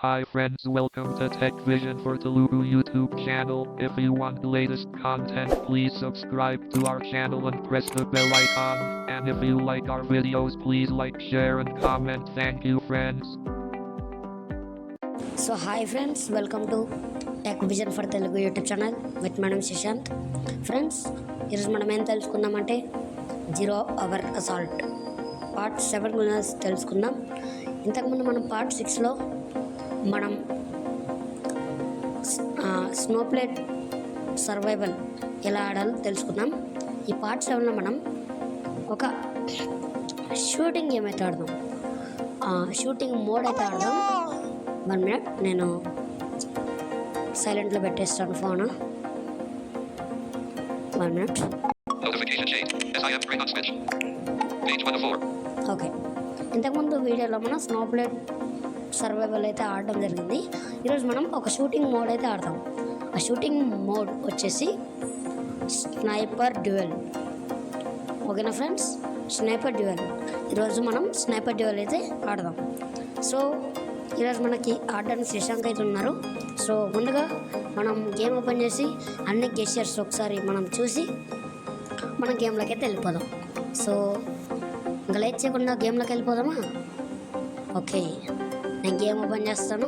Hi friends, welcome to Tech Vision for Telugu YouTube channel. If you want the latest content, please subscribe to our channel and press the bell icon. And if you like our videos, please like, share and comment. Thank you friends. So hi friends, welcome to Tech Vision for Telugu YouTube channel with Madam Shishant. Friends, ఈరోజు మనం ఏం తెలుసుకుందామంటే 0 Hour Assault part 7 గురించి తెలుసుకుందాం. ఇంతకుముందు మనం part 6లో మనం స్నోప్లేట్ survival ఎలా ఆడాలో తెలుసుకుందాం. ఈ పార్ట్ 7లో మనం ఒక షూటింగ్ గేమ్ అయితే ఆడదాం, షూటింగ్ మోడ్ అయితే ఆడదాం. 1 minute, నేను సైలెంట్లో పెట్టేస్తాను ఫోన్. 1 minute. ఓకే, ఇంతకుముందు వీడియోలో మనం స్నోప్లేట్ సర్వైవల్ అయితే ఆడడం జరిగింది. ఈరోజు మనం ఒక షూటింగ్ మోడ్ అయితే ఆడతాం. ఆ షూటింగ్ మోడ్ వచ్చేసి స్నైపర్ డ్యూయల్. ఓకేనా ఫ్రెండ్స్, స్నైపర్ డ్యూయల్. ఈరోజు మనం స్నైపర్ డ్యూయల్ అయితే ఆడదాం. సో ఈరోజు మనకి ఆడడానికి శశాంక్ అయితే ఉన్నారు. సో ముందుగా మనం గేమ్ ఓపెన్ చేసి అన్ని గెస్చర్స్ ఒకసారి మనం చూసి మన గేమ్లోకి అయితే వెళ్ళిపోదాం. సో ఇంకా లేట్ చేయకుండా గేమ్లోకి వెళ్ళిపోదామా? ఓకే, నేను గేమ్ ఓపెన్ చేస్తాను.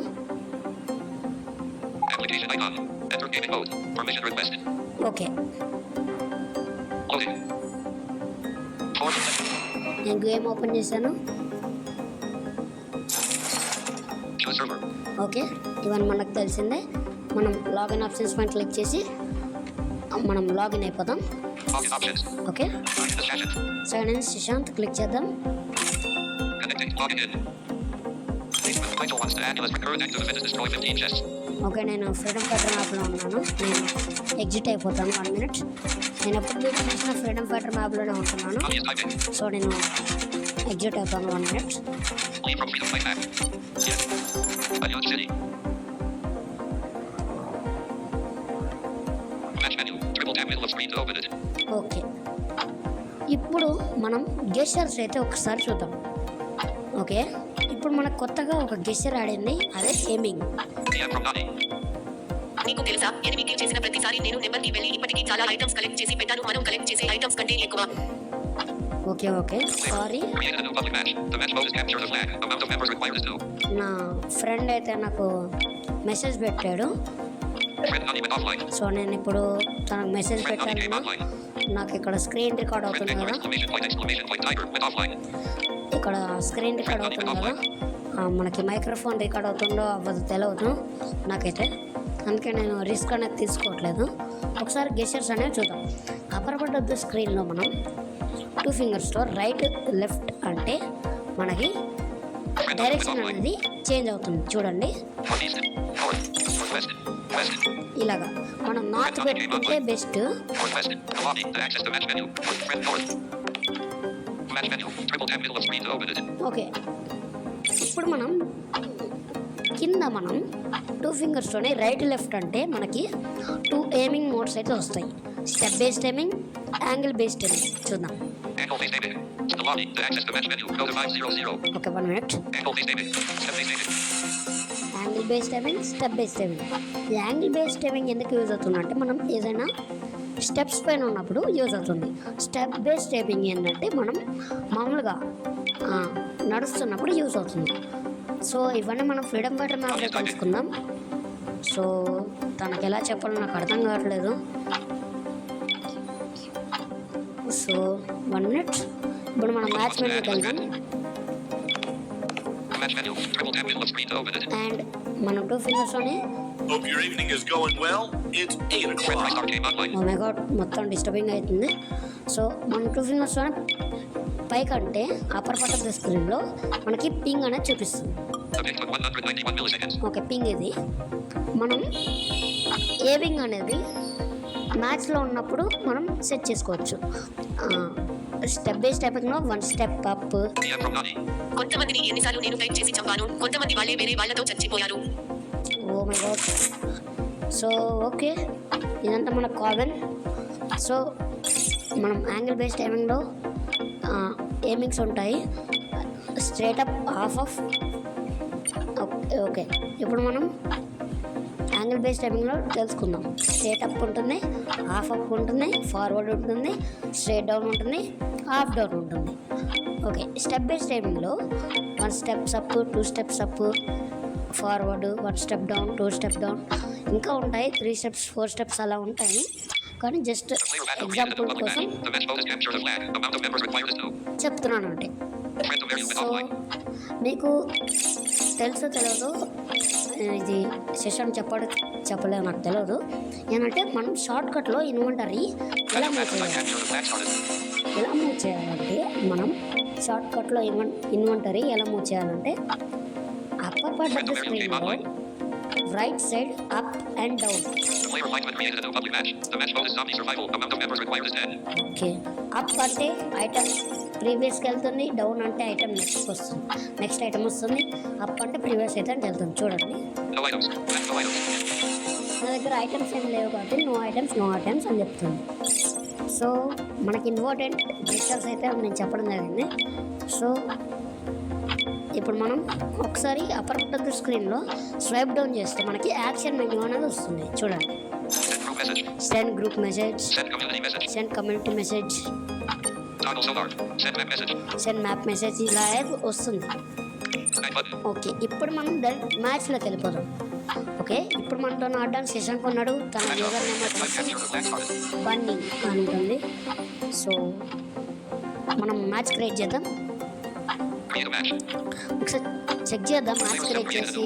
ఓకే, నేను గేమ్ ఓపెన్ చేశాను. ఓకే, ఇవన్నీ మనకు తెలిసిందే. మనం లాగిన్ ఆప్షన్స్ పైన క్లిక్ చేసి మనం లాగిన్ అయిపోదాం. ఓకే, సైన్ శశాంత్ క్లిక్ చేద్దాం. ఓకే, నేను ఫ్రీడమ్ ఫైటర్ మ్యాప్లో ఉన్నాను. నేను ఎగ్జిట్ అయిపోతాను. 1 minute. నేను ఎప్పుడు చూసిన ఫ్రీడమ్ ఫైటర్ మ్యాప్లోనే ఉంటున్నాను. సో నేను ఎగ్జిట్ అయిపోతాను. 1 minute. ఓకే, ఇప్పుడు మనం గెస్చర్స్ అయితే ఒకసారి చూద్దాం. ఓకే, ఇప్పుడు మనకు కొత్తగా ఒక గెస్చర్ ఆడింది, అదే ఎయిమింగ్. మీకు తెలుసా, ఎనిమిది చేసిన ప్రతిసారి నేను నెంబర్కి వెళ్ళి ఇప్పటికీ చాలా ఐటమ్స్ కలెక్ట్ చేసి పెట్టాను. మనం కలెక్ట్ చేసే ఐటమ్స్ కంటే ఎక్కువ. Okay okay, sorry. నా ఫ్రెండ్ అయితే నాకు మెసేజ్ పెట్టాడు. సో నేను ఇప్పుడు తనకు మెసేజ్ పెట్టాను. నాకు ఇక్కడ స్క్రీన్ రికార్డ్ అవుతుంది కదా, ఇక్కడ స్క్రీన్ రికార్డ్ అవుతుంది కదా, మనకి మైక్రోఫోన్ రికార్డ్ అవుతుందో అవ్వదు తెలియదు నాకైతే. అందుకే నేను రిస్క్ అనేది తీసుకోవట్లేదు. ఒకసారి గెస్చర్స్ అనేవి చూద్దాం. అప్పర్ పార్ట్ ఆఫ్ ద స్క్రీన్లో మనం 2 ఫింగర్స్తో రైట్ లెఫ్ట్ అంటే మనకి డైరెక్షన్ అనేది చేంజ్ అవుతుంది. చూడండి, ఇలాగా మనం నార్త్ పెట్టుకుంటే బెస్ట్. ఓకే, ఇప్పుడు మనం కింద మనం 2 ఫింగర్స్తోనే రైట్ లెఫ్ట్ అంటే మనకి 2 ఎయిమింగ్ మోడ్స్ అయితే వస్తాయి. Step based aiming, angle based aiming. చూద్దాం. Okay, 1 minute. Angle based aiming, step based aiming. ఈ యాంగిల్ బేస్డ్ ఎయిమింగ్ ఎందుకు యూజ్ అవుతుంది అంటే మనం ఏదైనా స్టెప్స్ పైన ఉన్నప్పుడు యూజ్ అవుతుంది. స్టెప్ బేస్డ్ ఎయిమింగ్ ఏంటంటే మనం మామూలుగా నడుస్తున్నప్పుడు యూజ్ అవుతుంది. సో ఇవన్నీ మనం ఫ్రీడమ్ ఫైటర్ మ్యాప్లో తెలుసుకుందాం. సో తనకు ఎలా చెప్పాలో నాకు అర్థం కావట్లేదు. So 1 minute. ఇప్పుడు మనం మ్యాచ్ మెనూకి వెళ్దాం. అండ్ మనం 2 ఫింగర్స్తోనే ఓ మై గాడ్, మొత్తం డిస్టర్బింగ్ అవుతుంది. సో మనం 2 ఫింగర్స్తోనే పైకంటే అప్పర్ పార్ట్ ఆఫ్ ద స్క్రీన్లో మనకి పింగ్ అనేది చూపిస్తుంది. ఓకే, పింగ్ ఇది. మనం ఏవింగ్ అనేది మ్యాచ్లో ఉన్నప్పుడు మనం సెట్ చేసుకోవచ్చు. స్టెప్ బై స్టెప్లో 1 స్టెప్ అప్. కొంతమందిని ఎన్నిసార్లు నేను టైప్ చేసి చంపాను, కొంతమంది వాళ్ళే వేరే వాళ్ళతో చచ్చిపోయారు. Oh my god. So okay, ఇదంతా మన కామన్. సో మనం యాంగిల్ బేస్డ్ ఎయిమింగ్లో ఎయిమింగ్స్ ఉంటాయి. Straight up, half off, okay, ఇప్పుడు మనం యాంగిల్ బేస్ టైమింగ్లో తెలుసుకుందాం. స్ట్రేట్ అప్ ఉంటుంది, హాఫ్ అప్ ఉంటుంది, ఫార్వర్డ్ ఉంటుంది, స్ట్రేట్ డౌన్ ఉంటుంది, హాఫ్ డౌన్ ఉంటుంది. ఓకే, స్టెప్ బేస్ టైమింగ్లో 1 steps up, 2 steps up, forward, 1 step down, 2 step down, ఇంకా ఉంటాయి 3 స్టెప్స్, 4 స్టెప్స్ అలా ఉంటాయి. కానీ జస్ట్ ఎగ్జాంపుల్ కోసం చెప్తున్నాను అంటే. సో మీకు తెలుసో తెలియదు, ఇది సెషన్ చెప్పలేదు నాకు తెలియదు. ఏంటంటే మనం షార్ట్ కట్లో ఇన్వెంటరీ ఎలా మూవ్ చేయాలంటే మనం షార్ట్ కట్లో ఇన్వెంటరీ ఎలా మూవ్ చేయాలంటే అప్పర్ పార్ట్ ఆఫ్ ద స్క్రీన్లో right side up and down. Okay, up అంటే ఐటమ్ ప్రీవియస్కి వెళ్తుంది, డౌన్ అంటే ఐటమ్ నెక్స్ట్ ఐటమ్ వస్తుంది, అప్ అంటే ప్రీవియస్ ఐటమ్ వెళ్తుంది. చూడండి, నా దగ్గర ఐటమ్స్ ఏం లేవు కాబట్టి నో ఐటమ్స్ అని చెప్తుంది. సో మనకి ఇంపార్టెంట్ ఫీచర్స్ అయితే నేను చెప్పడం జరిగింది. సో ఇప్పుడు మనం ఒకసారి అప్పర్ పార్ట్ ఆఫ్ ద స్క్రీన్లో స్వైప్ డౌన్ చేస్తే మనకి యాక్షన్ మెన్యూ అనేది వస్తుంది. చూడండి, send group message, send community message, send map message, ఇలా వస్తుంది. ఓకే, ఇప్పుడు మనం డైరెక్ట్ మ్యాచ్లోకి వెళ్ళిపోదాం. ఓకే, ఇప్పుడు మనతో ఆడడానికి సెషన్ కొన్నాడు, తన యూజర్ నేమ్ వచ్చేసి బన్నీ అని ఉంటుంది. సో మనం మ్యాచ్ క్రియేట్ చేద్దాం. ఒకసారి చెక్ చేద్దాం, మ్యాచ్ క్రియేట్ చేసి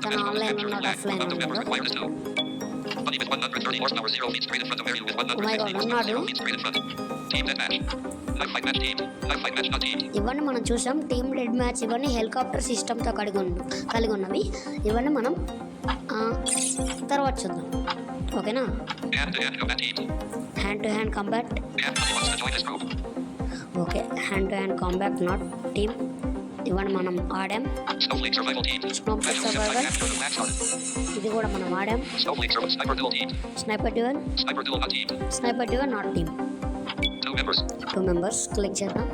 తన ఆన్లైన్ ఉన్నాడు ఆఫ్లైన్ ఉన్నాడు. ఉన్నాడు. ఇవన్నీ మనం చూసాం. టీమ్ డెడ్ మ్యాచ్, ఇవన్నీ హెలికాప్టర్ సిస్టమ్తో కలిగి ఉన్నవి. ఇవన్నీ మనం తర్వాత చూద్దాం. ఓకేనా, hand to hand combat. Okay, hand to hand combat not team, ఇవన్నీ మనం ఆడాం. స్నోఫ్లేక్ సర్వైవల్, ఇది కూడా మనం ఆడాం. Sniper duel not team, 2 members. Click చేద్దాం.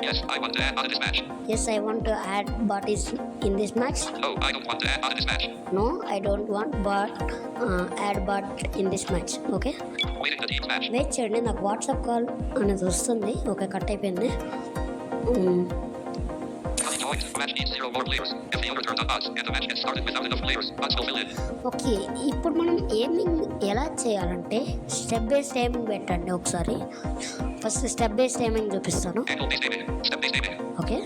Yes, I want to add on in this match. Yes, I want to add bot is in this match. No, I don't want to add on in this match. No, I don't want bot add bot in this match. Okay. Waiting the team's match. Wait చేయండి, నాకు WhatsApp call అనేది వస్తుంది. Okay, cut అయిపోయింది. Match needs 0 more players. If the owner turns on odds and the match gets started without enough players, odds will fill in. Okay, ఇప్పుడు మనం aiming ఎలా చేయాలంటే step by timing పెట్టండి. ఒకసారి first step by timing చూపిస్తాను. Angle based aiming. Step based aiming. Okay,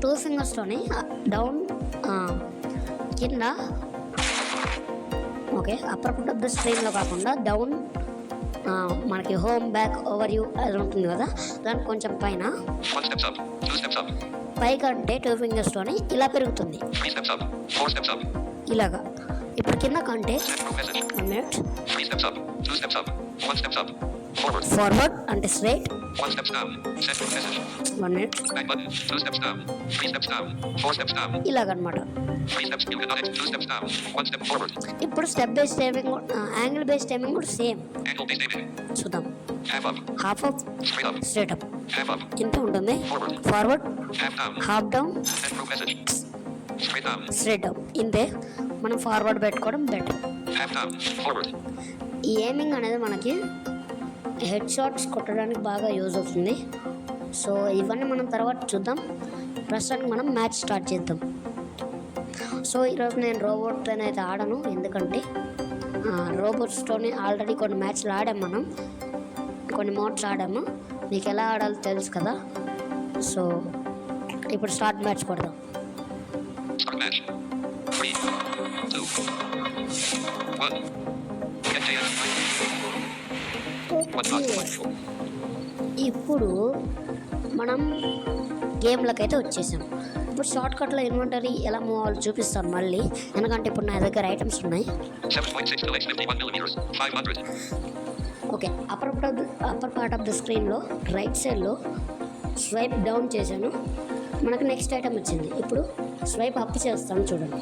2 ఫింగర్స్తోని down కింద. Okay, upper part of the స్క్రీన్లో కాకుండా డౌన్ మనకి హోమ్ బ్యాక్ ఓవర్ యూ అది ఉంటుంది కదా, దానికి కొంచెం పైన 1 steps up, 2 steps up. పైగా అంటే 2 ఫింగర్స్తోని ఇలా పెరుగుతుంది, 3 steps up, 4 steps up. ఇలాగా. ఇప్పుడు కింద కంటే 1 minute. 3 steps up, 2 steps up, 1 steps up. Forward అంటే straight, 1 steps down, send group message. 1 minute. Back button, 2 steps down, 3 steps down, 4 steps down. ఇలాగనమాట. 3 steps you cannot hit, 2 steps down, 1 step forward. ఇప్పుడు step by timing, angle base timing కూడా same. Angle based aiming. చూద్దాం. Half up, half up, straight up, straight up, half up, ఇంత ఉంటుంది. Forward, half down, half down, send group message. Straight down, straight up. ఇంతే. మనం forward పెట్టుకోవడం better. half down, forward. ఈ aiming అనేది మనకి head shots కొట్టడానికి బాగా యూజ్ అవుతుంది. సో ఇవన్నీ మనం తర్వాత చూద్దాం. ప్రస్తుతానికి మనం మ్యాచ్ స్టార్ట్ చేద్దాం. సో ఈరోజు నేను రోబోట్ అయితే ఆడను, ఎందుకంటే రోబోట్స్తోనే ఆల్రెడీ కొన్ని మ్యాచ్లు ఆడాము, మనం కొన్ని మోడ్స్ ఆడాము. మీకు ఎలా ఆడాలో తెలుసు కదా. సో ఇప్పుడు స్టార్ట్ మ్యాచ్ కొడదాం. Start match. 3, 2, 1. ఇప్పుడు మనం గేమ్లకైతే వచ్చేసాం. ఇప్పుడు షార్ట్ కట్లో ఇన్వెంటరీ ఎలా మూవ్ అవ్వాలో చూపిస్తాను మళ్ళీ, ఎందుకంటే ఇప్పుడు నా దగ్గర ఐటమ్స్ ఉన్నాయి. 7.6 to 51 millimeters, 500. Okay, upper part of the స్క్రీన్లో రైట్ సైడ్లో స్వైప్ డౌన్ చేశాను, మనకు నెక్స్ట్ ఐటమ్ వచ్చింది. ఇప్పుడు స్వైప్ అప్ చేస్తాను, చూడండి.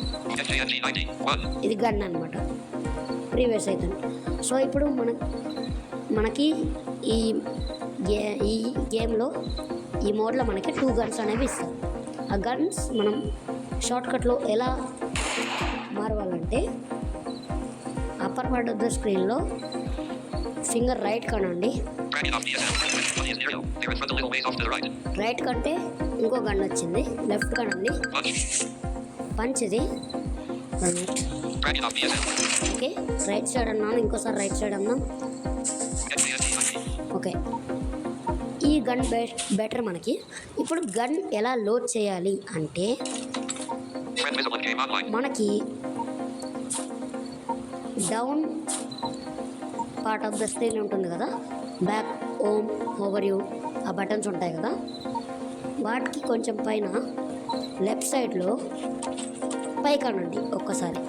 ఇది గన్ అనమాట, ప్రీవియస్ ఐటమ్. సో ఇప్పుడు మనకి ఈ గేమ్లో ఈ మోడ్లో మనకి 2 గన్స్ అనేవి ఇస్తాం. ఆ గన్స్ మనం షార్ట్కట్లో ఎలా మారవాలంటే అప్పర్ పార్ట్ ఆఫ్ ద స్క్రీన్లో ఫింగర్ రైట్ కనండి. Dragon off DSL. Money is near you. There in front a little ways off to the right. Right కంటే ఇంకో గన్ వచ్చింది. లెఫ్ట్ కనండి. Punch. పంచ్ ఇది. Dragon off DSL. Okay, right side అన్నాను, ఇంకోసారి right side అన్నాం. Get JSD. Okay, ఈ gun better మనకి. ఇప్పుడు గన్ ఎలా లోడ్ చేయాలి అంటే Friend visible game online. మనకి down part of the screen ఉంటుంది కదా, బ్యాక్, హోమ్, ఓవర్ వ్యూ, ఆ బటన్స్ ఉంటాయి కదా, వాటికి కొంచెం పైన లెఫ్ట్ సైడ్లో పైకనండి. ఒక్కసారి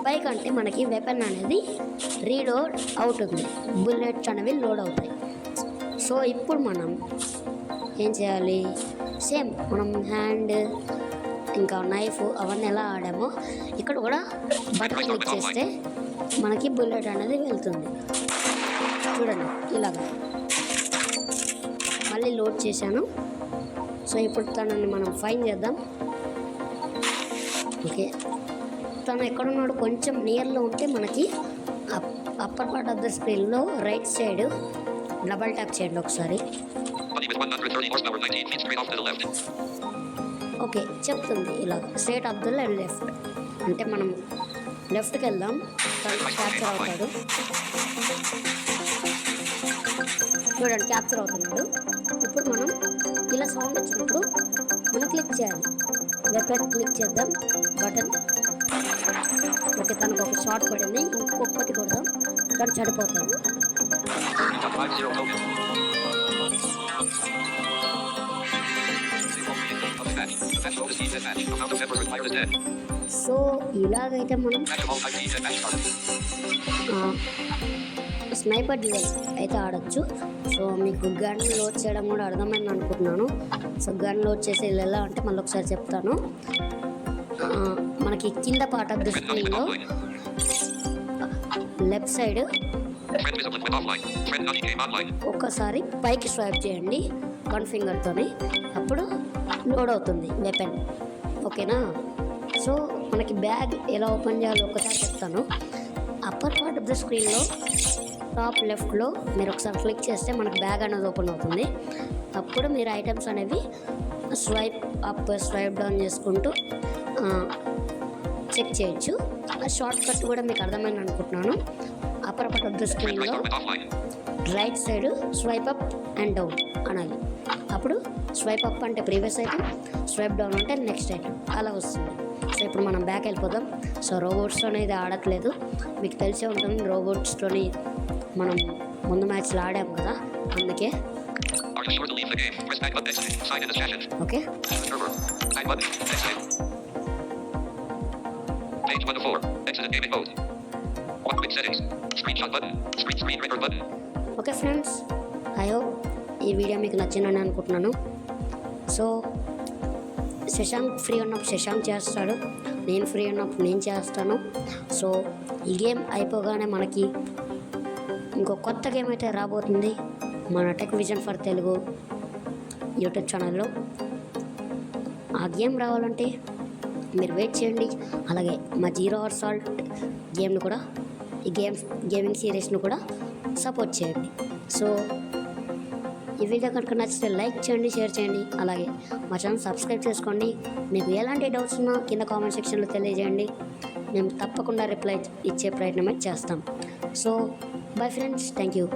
పైకంటే మనకి వెపన్ అనేది రీలోడ్ అవుతుంది, బుల్లెట్స్ అనేవి లోడ్ అవుతాయి. సో ఇప్పుడు మనం ఏం చేయాలి, సేమ్ మనం హ్యాండ్ ఇంకా నైఫ్ అవన్నీ ఎలా ఆడామో ఇక్కడ కూడా బటన్ క్లిక్ చేస్తే మనకి బుల్లెట్ అనేది వెళ్తుంది. చూడండి ఇలాగా. మళ్ళీ లోడ్ చేశాను. సో ఇప్పుడు తనని మనం ఫైన్ చేద్దాం. ఓకే, తను ఎక్కడున్నాడు, కొంచెం నియర్లో ఉంటే మనకి అప్పర్ పార్ట్ ఆఫ్ ద స్క్రీన్లో రైట్ సైడ్ డబల్ ట్యాప్ చేయండి ఒకసారి. Money with 130 horsepower, 19 feet straight off to the left. Okay, చెప్తుంది ఇలా స్ట్రేట్ ఆఫ్ ద లెఫ్ట్ అంటే మనం లెఫ్ట్కి వెళ్దాం. తను క్యాప్చర్ అవుతాడు. చూడండి, క్యాప్చర్ అవుతున్నాడు. ఇప్పుడు మనం ఇలా సౌండ్ వచ్చినప్పుడు మనం క్లిక్ చేయాలి. వెపన్ క్లిక్ చేద్దాం, బటన్. ఓకే, తనకు ఒక షాట్ పడింది, ఇంకొకటి కొడదాం, తను చనిపోతాడు. 50 token. Match all the seeds and match. Amount of pepper required is 10. So ఇలాగైతే మనం Match all 5 seeds and match started. Sniper device అయితే ఆడొచ్చు. సో మీకు గన్ లోడ్ చేయడం కూడా అర్థమైంది అనుకుంటున్నాను. సో గన్ లోడ్ చేసి ఎలా అంటే మళ్ళీ ఒకసారి చెప్తాను. మనకి కింద part of the Friend nothing స్క్రీన్లో online. Left side Friend visible with offline. Friend nothing game online. ఒక్కసారి పైకి స్వైప్ చేయండి వన్ ఫింగర్తోని, అప్పుడు లోడ్ అవుతుంది వెపన్. ఓకేనా? సో మనకి బ్యాగ్ ఎలా ఓపెన్ చేయాలో ఒకసారి చెప్తాను. అప్పర్ పార్ట్ ఆఫ్ ద స్క్రీన్లో టాప్ లెఫ్ట్లో మీరు ఒకసారి క్లిక్ చేస్తే మనకు బ్యాగ్ అనేది ఓపెన్ అవుతుంది. అప్పుడు మీరు ఐటమ్స్ అనేవి స్వైప్ అప్ స్వైప్ డౌన్ చేసుకుంటూ చెక్ చేయొచ్చు. ఆ షార్ట్ కట్ కూడా మీకు అర్థమైంది అనుకుంటున్నాను. Upper part of the Friend స్క్రీన్లో right with offline. Right side swipe up and down అనాలి. అప్పుడు స్వైప్ అప్ అంటే ప్రీవియస్ ఐటమ్, స్వైప్ డౌన్ అంటే నెక్స్ట్ ఐటమ్, అలా వస్తుంది. సో ఇప్పుడు మనం బ్యాక్ వెళ్ళిపోదాం. సో రోబోట్స్తో ఇది ఆడట్లేదు, మీకు తెలిసే ఉంటుంది. రోబోట్స్తోని మనం ముందు మ్యాచ్లో ఆడాము కదా, అందుకే. Are you sure to leave the game? Press back button. Exit. Sign in as challenge. Okay, Server. Back button. Exit. Page 1 of 4. Exit gaming mode. 1 quick settings. Screenshot button. Screen record button. Okay friends, I hope ఈ video మీకు నచ్చిందని అనుకుంటున్నాను. So Shashank free ఉన్నప్పుడు శశాంక్ చేస్తాడు, నేను free ఉన్నప్పుడు నేను చేస్తాను. సో ఈ గేమ్ అయిపోగానే మనకి ఇంకో కొత్త గేమ్ అయితే రాబోతుంది మన tech vision for Telugu YouTube ఛానల్లో. ఆ గేమ్ రావాలంటే మీరు వెయిట్ చేయండి. అలాగే మా జీరో అవర్ సాల్ట్ గేమ్ను కూడా, ఈ గేమింగ్ సిరీస్ను కూడా సపోర్ట్ చేయండి. సో ఈ వీడియో కనుక నచ్చితే లైక్ చేయండి, షేర్ చేయండి. అలాగే మా ఛానల్ సబ్స్క్రైబ్ చేసుకోండి. మీకు ఎలాంటి డౌట్స్ ఉన్నా కింద కామెంట్ సెక్షన్లో తెలియజేయండి. మేము తప్పకుండా రిప్లై ఇచ్చే ప్రయత్నమే చేస్తాం. So bye friends, thank you.